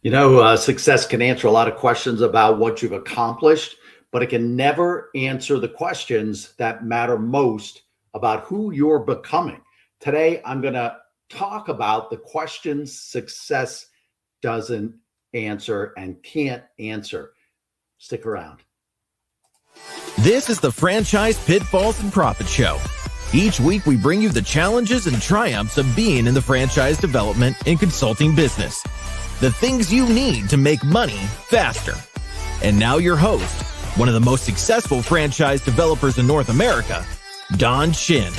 Success can answer a lot of questions about what you've accomplished, but it can never answer the questions that matter most about who you're becoming. Today, I'm going to talk about the questions success doesn't answer and can't answer. Stick around. This is the Franchise Pitfalls and Profit Show. Each week, we bring you the challenges and triumphs of being in the franchise development and consulting business. The things you need to make money faster. And now your host, one of the most successful franchise developers in North America, Don Shin.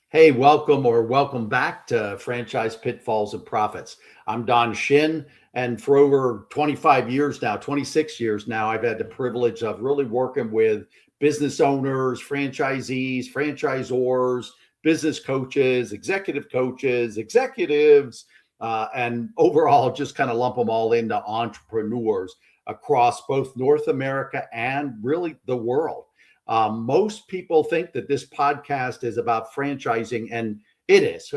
Hey, welcome back to Franchise Pitfalls and Profits. I'm Don Shin, and for over 26 years now, I've had the privilege of really working with business owners, franchisees, franchisors, business coaches, executives, and overall just kind of lump them all into entrepreneurs across both North America and really the world. Most people think that this podcast is about franchising, and it is.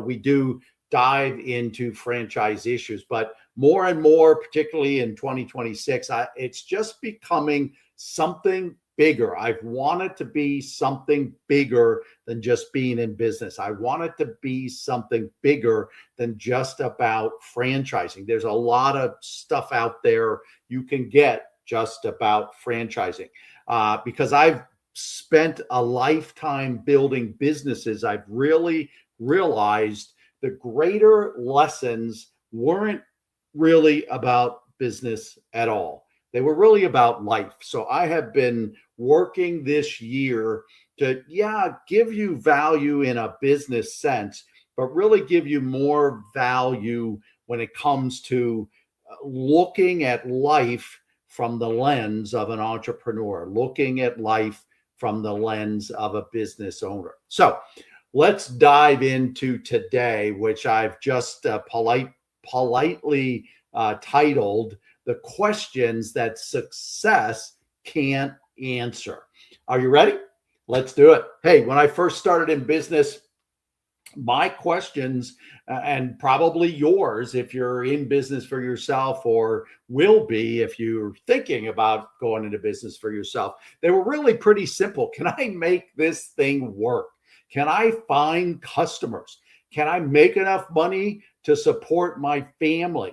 We do dive into franchise issues, but more and more, particularly in 2026, it's just becoming something bigger. I've wanted to be something bigger than just being in business. I want it to be something bigger than just about franchising. There's a lot of stuff out there you can get just about franchising. Because I've spent a lifetime building businesses, I've really realized the greater lessons weren't really about business at all. They were really about life. So I have been working this year to, give you value in a business sense, but really give you more value when it comes to looking at life from the lens of an entrepreneur, looking at life from the lens of a business owner. So let's dive into today, which I've just politely titled The Questions That Success Can't Answer. Are you ready? Let's do it. Hey, when I first started in business, my questions, and probably yours if you're in business for yourself or will be if you're thinking about going into business for yourself, they were really pretty simple. Can I make this thing work? Can I find customers? Can I make enough money to support my family?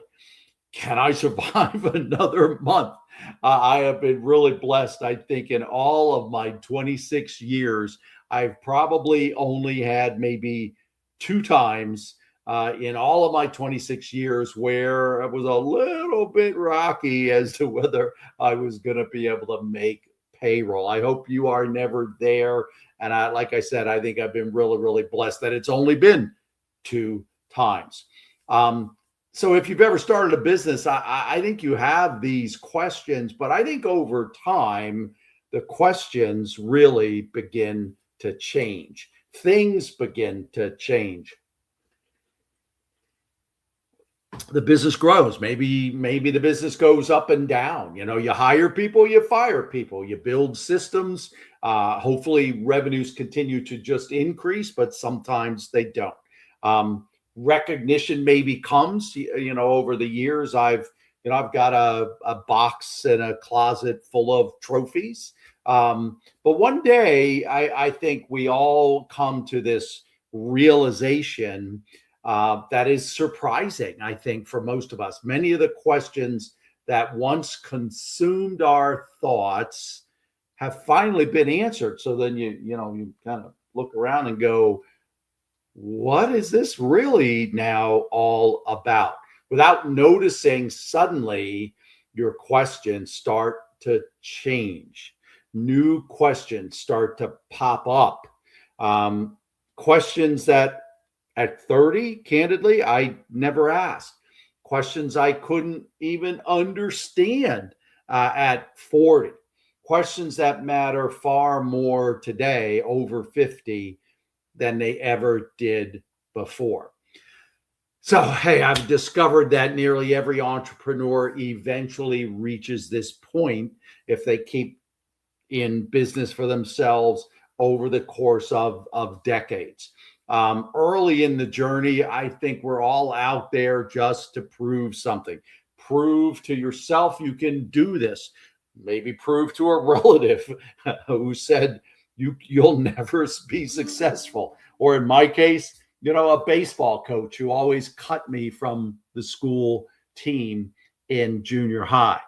Can I survive another month? I have been really blessed. I think in all of my 26 years, I've probably only had maybe 2 times in all of my 26 years where it was a little bit rocky as to whether I was going to be able to make payroll. I hope you are never there. And like I said, I think I've been really, really blessed that it's only been 2 times. So if you've ever started a business, I think you have these questions, but I think over time, the questions really begin to change. Things begin to change. The business grows. Maybe the business goes up and down. You hire people, you fire people, you build systems. Hopefully revenues continue to just increase, but sometimes they don't. Recognition maybe comes, over the years. I've got a box and a closet full of trophies. But one day I think we all come to this realization that is surprising, I think, for most of us. Many of the questions that once consumed our thoughts have finally been answered. So then you kind of look around and go, what is this really now all about? Without noticing, suddenly your questions start to change. New questions start to pop up. Questions that at 30, candidly, I never asked. Questions I couldn't even understand at 40. Questions that matter far more today, over 50, than they ever did before. So, hey, I've discovered that nearly every entrepreneur eventually reaches this point if they keep in business for themselves over the course of decades. Early in the journey, I think we're all out there just to prove something. Prove to yourself you can do this. Maybe prove to a relative who said you'll never be successful. Or in my case, a baseball coach who always cut me from the school team in junior high.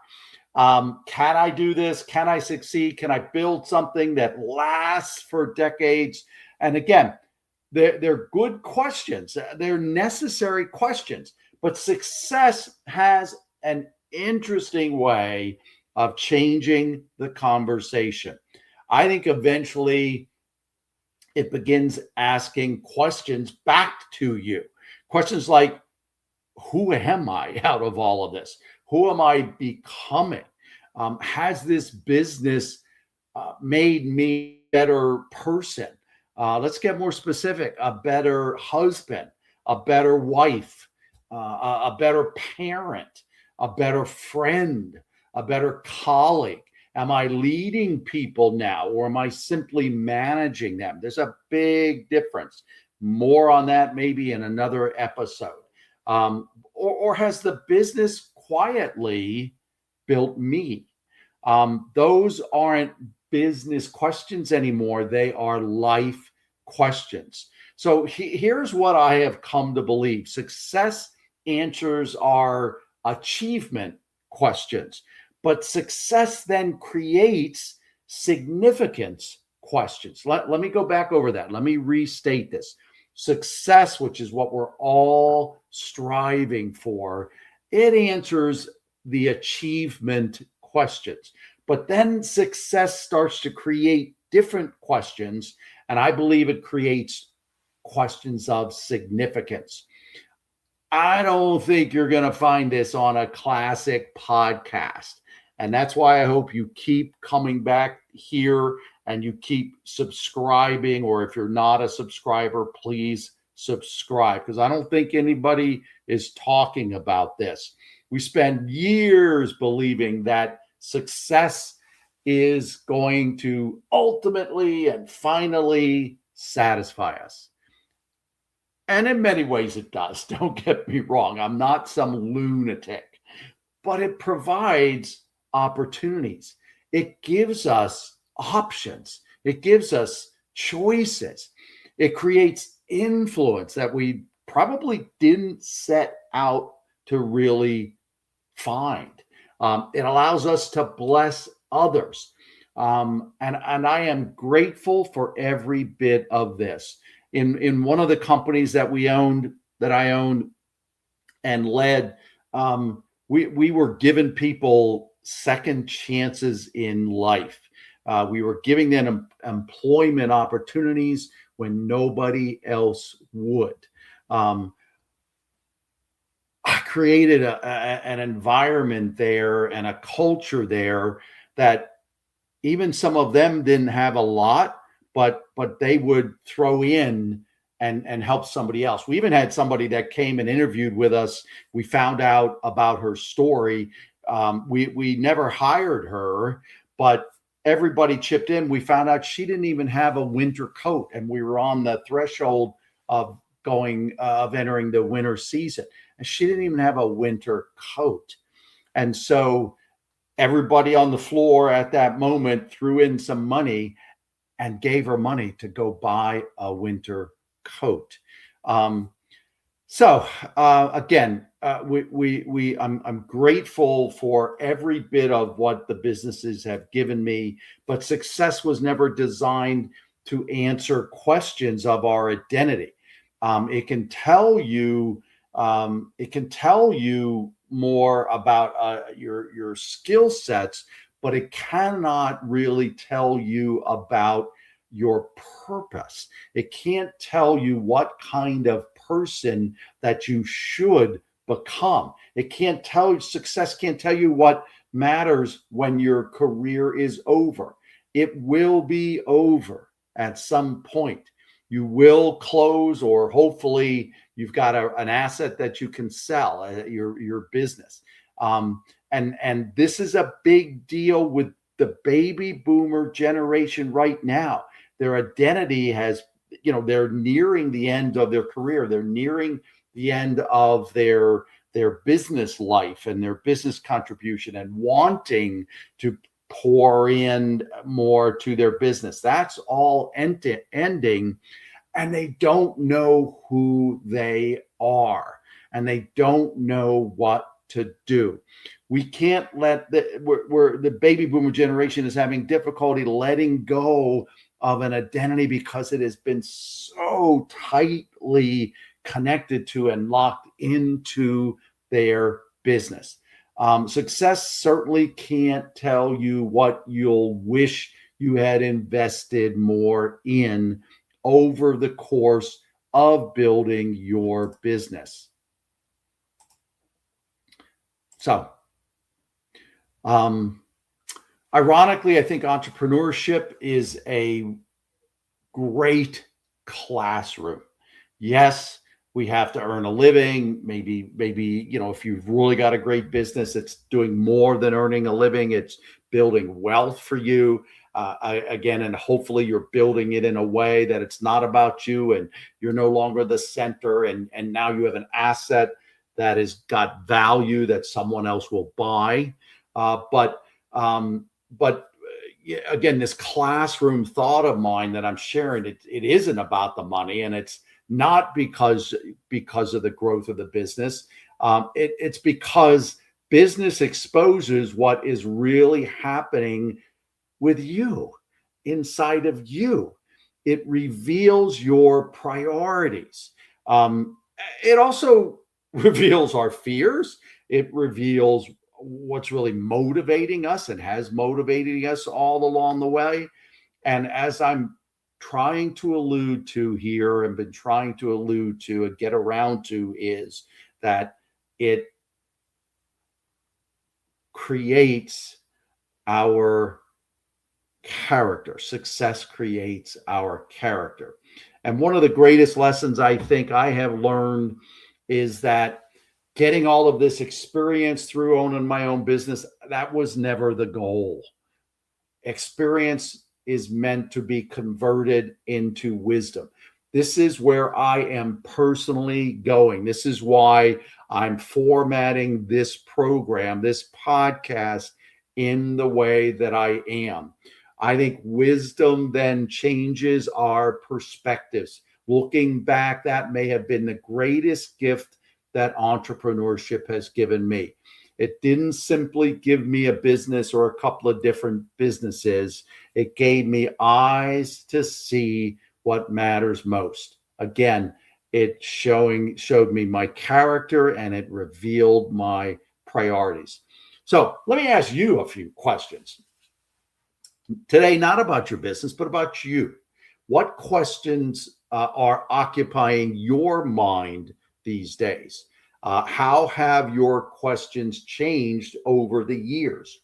Can I do this? Can I succeed? Can I build something that lasts for decades? And again, they're good questions. They're necessary questions. But success has an interesting way of changing the conversation. I think eventually it begins asking questions back to you. Questions like, who am I out of all of this? Who am I becoming? Has this business made me a better person? Let's get more specific: a better husband, a better wife, a better parent, a better friend, a better colleague. Am I leading people now, or am I simply managing them? There's a big difference. More on that maybe in another episode. Or has the business quietly built me? Those aren't business questions anymore. They are life questions. So here's what I have come to believe. Success answers are achievement questions, but success then creates significance questions. Let me go back over that. Let me restate this. Success, which is what we're all striving for, it answers the achievement questions. But then success starts to create different questions, and I believe it creates questions of significance. I don't think you're going to find this on a classic podcast. And that's why I hope you keep coming back here and you keep subscribing. Or if you're not a subscriber, please subscribe, because I don't think anybody is talking about this. We spend years believing that success is going to ultimately and finally satisfy us. And in many ways it does. Don't get me wrong. I'm not some lunatic, but it provides opportunities. It gives us options. It gives us choices. It creates influence that we probably didn't set out to really find. It allows us to bless others. And I am grateful for every bit of this. In one of the companies that I owned and led, we were giving people second chances in life. We were giving them employment opportunities when nobody else would. I created an environment there and a culture there that even some of them didn't have a lot, but they would throw in and help somebody else. We even had somebody that came and interviewed with us. We found out about her story. We never hired her, but everybody chipped in. We found out she didn't even have a winter coat, and we were on the threshold of entering the winter season, and she didn't even have a winter coat. And so everybody on the floor at that moment threw in some money and gave her money to go buy a winter coat. Again, I'm grateful for every bit of what the businesses have given me, but success was never designed to answer questions of our identity. It can tell you more about your skill sets, but it cannot really tell you about your purpose. It can't tell you what kind of person that you should become. Success can't tell you what matters when your career is over. It will be over at some point. You will close, or hopefully you've got an asset that you can sell, your business. And this is a big deal with the baby boomer generation right now. Their identity they're nearing the end of their career. They're nearing the end of their business life and their business contribution and wanting to pour in more to their business. That's all ending, and they don't know who they are, and they don't know what to do. We can't let the baby boomer generation is having difficulty letting go of an identity because it has been so tightly connected to and locked into their business. Success certainly can't tell you what you'll wish you had invested more in over the course of building your business. So, ironically, I think entrepreneurship is a great classroom. Yes, we have to earn a living. Maybe, if you've really got a great business, it's doing more than earning a living. It's building wealth for you. Again, and hopefully you're building it in a way that it's not about you and you're no longer the center. And now you have an asset that has got value that someone else will buy. But again, this classroom thought of mine that I'm sharing, it isn't about the money, and it's not because of the growth of the business. It's because business exposes what is really happening with you, inside of you. It reveals your priorities. It also reveals our fears. It reveals what's really motivating us and has motivated us all along the way. And as I'm trying to allude to here and been trying to allude to and get around to, is that it creates our character. Success creates our character. And one of the greatest lessons I think I have learned is that getting all of this experience through owning my own business, that was never the goal. Experience is meant to be converted into wisdom. This is where I am personally going. This is why I'm formatting this program, this podcast, in the way that I am. I think wisdom then changes our perspectives. Looking back, that may have been the greatest gift that entrepreneurship has given me. It didn't simply give me a business or a couple of different businesses. It gave me eyes to see what matters most. Again, it showed me my character, and it revealed my priorities. So let me ask you a few questions today, not about your business, but about you. What questions are occupying your mind these days? How have your questions changed over the years?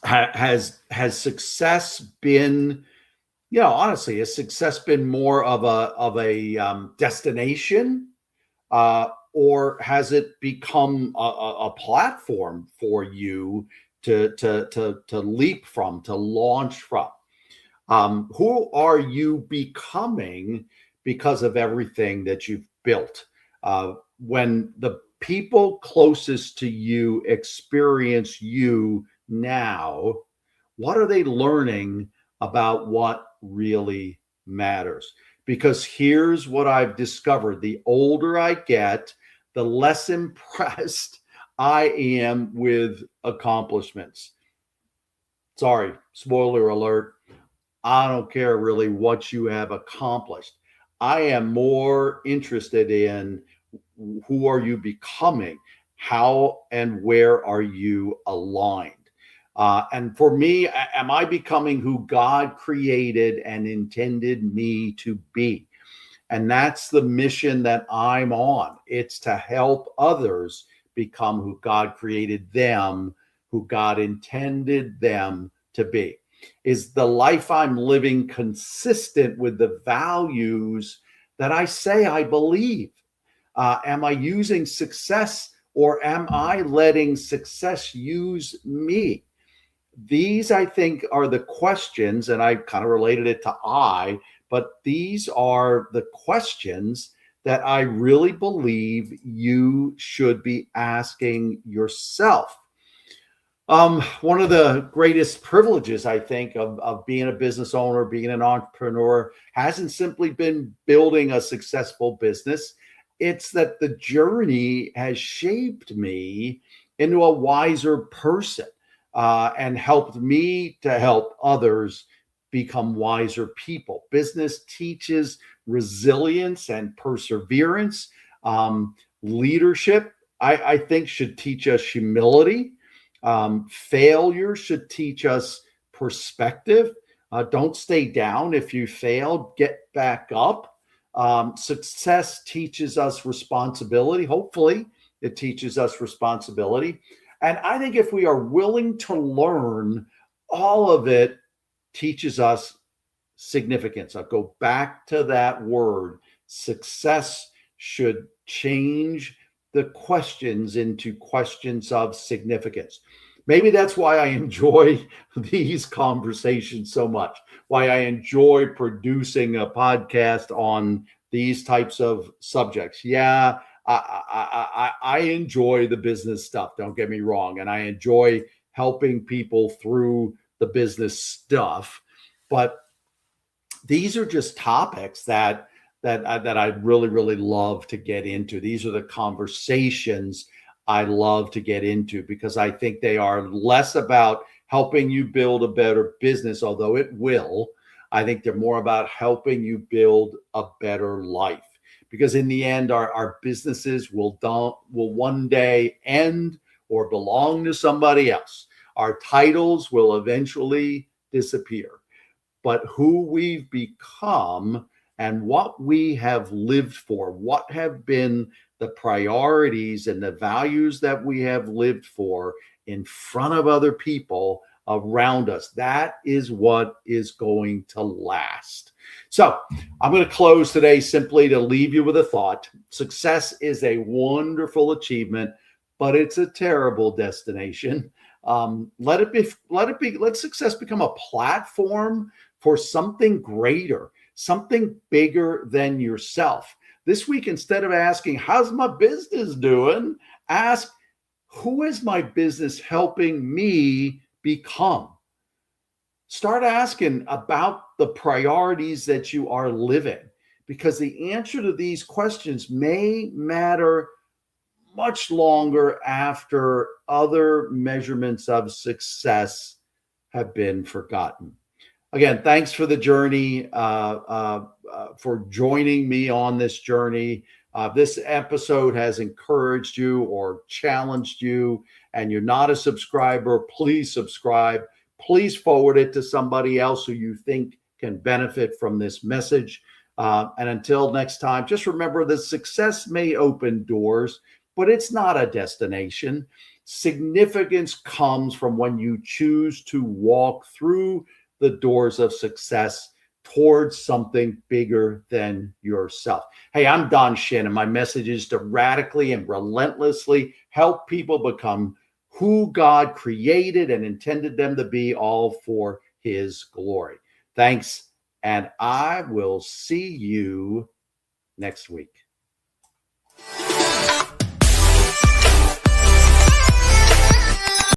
Has success been, honestly, has success been more of a destination, or has it become a platform for you to leap from, to launch from? Who are you becoming because of everything that you've built? When the people closest to you experience you now, what are they learning about what really matters? Because here's what I've discovered: the older I get, the less impressed I am with accomplishments. Sorry, spoiler alert. I don't care really what you have accomplished. I am more interested in who are you becoming? How and where are you aligned? And for me, am I becoming who God created and intended me to be? And that's the mission that I'm on. It's to help others become who God created them, who God intended them to be. Is the life I'm living consistent with the values that I say I believe? Am I using success, or am I letting success use me? These, I think, are the questions, and I kind of related it to but these are the questions that I really believe you should be asking yourself. One of the greatest privileges, I think, of being a business owner, being an entrepreneur, hasn't simply been building a successful business. It's that the journey has shaped me into a wiser person and helped me to help others become wiser people. Business teaches resilience and perseverance. Leadership, I think, should teach us humility. Failure should teach us perspective. Don't stay down. If you failed, get back up. Success teaches us responsibility. Hopefully, it teaches us responsibility. And I think if we are willing to learn, all of it teaches us significance. I'll go back to that word. Success should change the questions into questions of significance. Maybe that's why I enjoy these conversations so much, why I enjoy producing a podcast on these types of subjects. Yeah, I enjoy the business stuff, don't get me wrong, and I enjoy helping people through the business stuff. But these are just topics that I really, really love to get into. These are the conversations I love to get into because I think they are less about helping you build a better business, although it will. I think they're more about helping you build a better life. Because in the end, our businesses will one day end or belong to somebody else. Our titles will eventually disappear. But who we've become and what we have lived for, what have been the priorities and the values that we have lived for in front of other people around us, that is what is going to last. So I'm going to close today simply to leave you with a thought. Success is a wonderful achievement, but it's a terrible destination. Let success become a platform for something greater, something bigger than yourself. This week, instead of asking, how's my business doing? Ask, who is my business helping me become? Start asking about the priorities that you are living, because the answer to these questions may matter much longer after other measurements of success have been forgotten. Again, thanks for the journey, for joining me on this journey. This episode has encouraged you or challenged you, and you're not a subscriber, please subscribe. Please forward it to somebody else who you think can benefit from this message. And until next time, just remember that success may open doors, but it's not a destination. Significance comes from when you choose to walk through the doors of success towards something bigger than yourself. Hey, I'm Don Shin, and my message is to radically and relentlessly help people become who God created and intended them to be, all for His glory. Thanks, and I will see you next week.